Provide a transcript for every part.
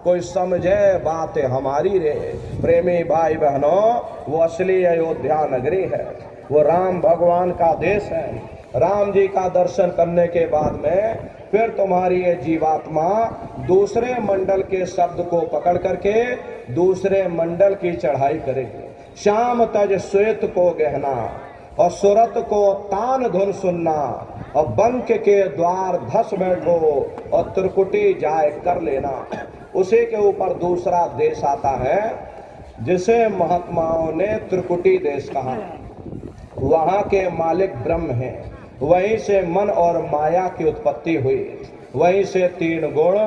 कोई समझे बात हमारी रे। प्रेमी भाई बहनों, वो असली अयोध्या नगरी है, वो राम भगवान का देश है। राम जी का दर्शन करने के बाद में फिर तुम्हारी ये जीवात्मा दूसरे मंडल के शब्द को पकड़ करके दूसरे मंडल की चढ़ाई करेगी। श्याम तज श्वेत को गहना और सुरत को तान धुन सुनना, और बंक के द्वार धस बैठो और त्रिकुटी जाए कर लेना। उसी के ऊपर दूसरा देश आता है जिसे महात्माओं ने त्रिकुटी देश कहा। वहाँ के मालिक ब्रह्म हैं, वहीं से मन और माया की उत्पत्ति हुई। वहीं से तीन गुण,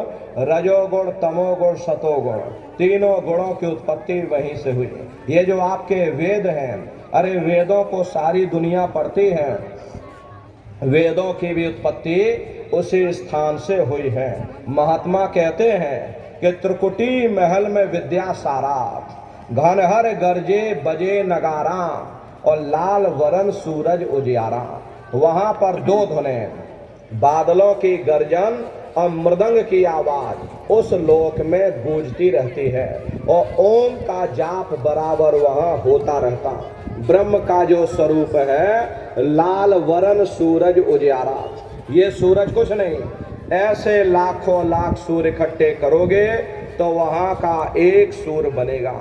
रजोगुण, तमोगुण, सतोगुण, तीनों गुणों की उत्पत्ति वहीं से हुई। ये जो आपके वेद हैं, अरे वेदों को सारी दुनिया पढ़ती है, वेदों की भी उत्पत्ति उसी स्थान से हुई है। महात्मा कहते हैं कि त्रिकुटी महल में विद्या सारा, घनहर गरजे बजे नगारा, और लाल वरण सूरज उजियारा। वहां पर दो धुनें, बादलों की गर्जन और मृदंग की आवाज उस लोक में गूंजती रहती है, और ओम का जाप बराबर वहां होता रहता। ब्रह्म का जो स्वरूप है लाल वरण सूरज उजियारा। ये सूरज कुछ नहीं, ऐसे लाखों लाख सूर्य इकट्ठे करोगे तो वहां का एक सूर्य बनेगा।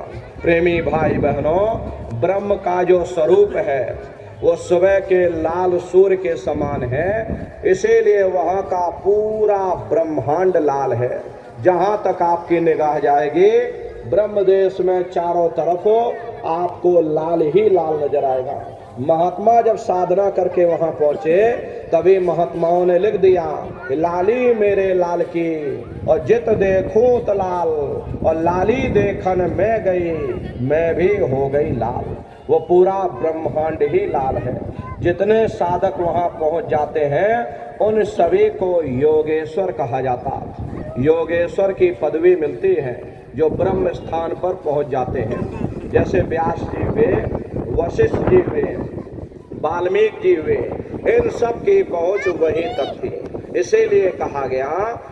प्रेमी भाई बहनों, ब्रह्म का जो स्वरूप है वो सुबह के लाल सूर्य के समान है, इसीलिए वहां का पूरा ब्रह्मांड लाल है। जहां तक आपकी निगाह जाएगी ब्रह्म देश में चारों तरफ आपको लाल ही लाल नजर आएगा। महात्मा जब साधना करके वहां पहुंचे तभी महात्माओं ने लिख दिया, लाली मेरे लाल की और जित देखूं तो लाल, और लाली देखन मैं गई मैं भी हो गई लाल। वो पूरा ब्रह्मांड ही लाल है। जितने साधक वहां पहुंच जाते हैं उन सभी को योगेश्वर कहा जाता। योगेश्वर की पदवी मिलती है जो ब्रह्म स्थान पर पहुंच जाते हैं। जैसे व्यास जी हुए, वशिष्ठ जी हुए, वाल्मीकि जी हुए, इन सब की पहुंच वहीं तक थी। इसीलिए कहा गया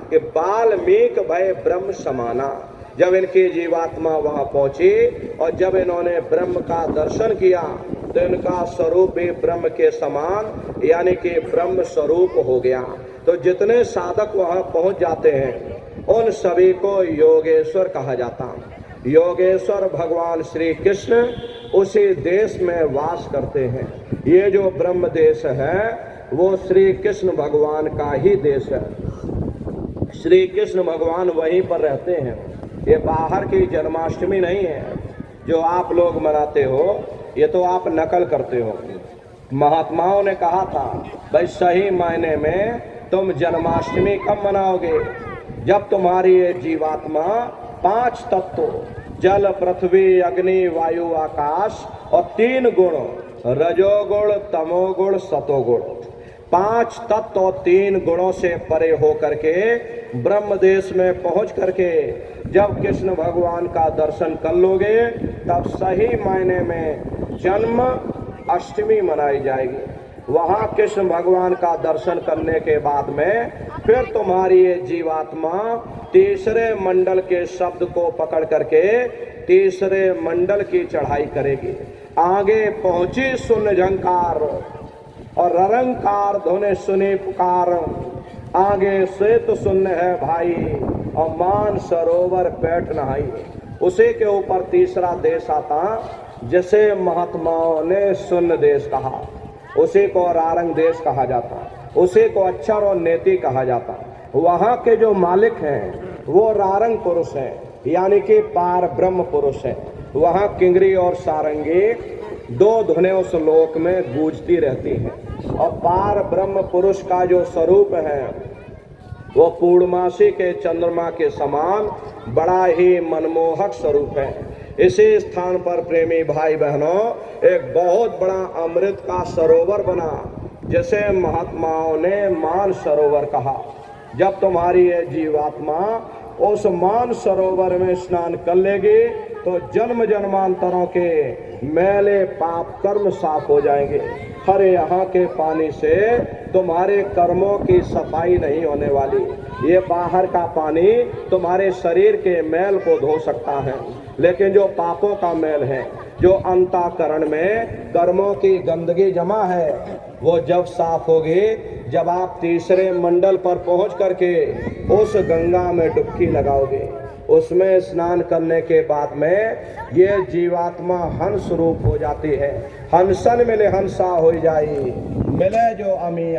कि वाल्मीकि भय ब्रह्म समाना। जब इनकी जीवात्मा वहां पहुंची और जब इन्होंने ब्रह्म का दर्शन किया तो इनका स्वरूप भी ब्रह्म के समान यानी कि ब्रह्म स्वरूप हो गया। तो जितने साधक वहां पहुंच जाते हैं उन सभी को योगेश्वर कहा जाता। योगेश्वर भगवान श्री कृष्ण उसी देश में वास करते हैं। ये जो ब्रह्म देश है वो श्री कृष्ण भगवान का ही देश है। श्री कृष्ण भगवान वहीं पर रहते हैं। ये बाहर की जन्माष्टमी नहीं है जो आप लोग मनाते हो, ये तो आप नकल करते हो। महात्माओं ने कहा था भाई सही मायने में तुम जन्माष्टमी कब मनाओगे? जब तुम्हारी ये जीवात्मा पांच तत्व जल पृथ्वी अग्नि वायु आकाश और तीन गुण रजोगुण तमोगुण सतोगुण, पांच तत्व और तीन गुणों से परे हो करके ब्रह्म देश में पहुंच करके जब कृष्ण भगवान का दर्शन कर लोगे तब सही मायने में जन्म अष्टमी मनाई जाएगी। वहां कृष्ण भगवान का दर्शन करने के बाद में फिर तुम्हारी ये जीवात्मा तीसरे मंडल के शब्द को पकड़ करके तीसरे मंडल की चढ़ाई करेगी। आगे पहुंची सुन झंकार और ररंकार धुने सुने पुकार, आगे श्वेत सुन्न है भाई और मान सरोवर बैठ नहाई। उसी के ऊपर तीसरा देश आता जिसे महात्माओं ने सुन्न देश कहा, उसी को रारंग देश कहा जाता, उसी को अक्षर और नेति कहा जाता। वहाँ के जो मालिक हैं वो रारंग पुरुष हैं यानी कि पार ब्रह्म पुरुष हैं। वहाँ किंगरी और सारंगी दो धुनें उस लोक में गूंजती रहती हैं। और पार ब्रह्म पुरुष का जो स्वरूप है वो पूर्णमासी के चंद्रमा के समान बड़ा ही मनमोहक स्वरूप है। इसी स्थान पर प्रेमी भाई बहनों एक बहुत बड़ा अमृत का सरोवर बना जिसे महात्माओं ने मान सरोवर कहा। जब तुम्हारी ये जीवात्मा उस मान सरोवर में स्नान कर लेगी तो जन्म जन्मांतरों के मैले पाप कर्म साफ हो जाएंगे। अरे यहाँ के पानी से तुम्हारे कर्मों की सफाई नहीं होने वाली। ये बाहर का पानी तुम्हारे शरीर के मैल को धो सकता है, लेकिन जो पापों का मैल है, जो अंतःकरण में कर्मों की गंदगी जमा है, वो जब साफ होगी, जब आप तीसरे मंडल पर पहुंच करके उस गंगा में डुबकी लगाओगे, उसमें स्नान करने के बाद में ये जीवात्मा हंस रूप हो जाती है। हंसन मिले हंसा हो जाई, मिले जो अमी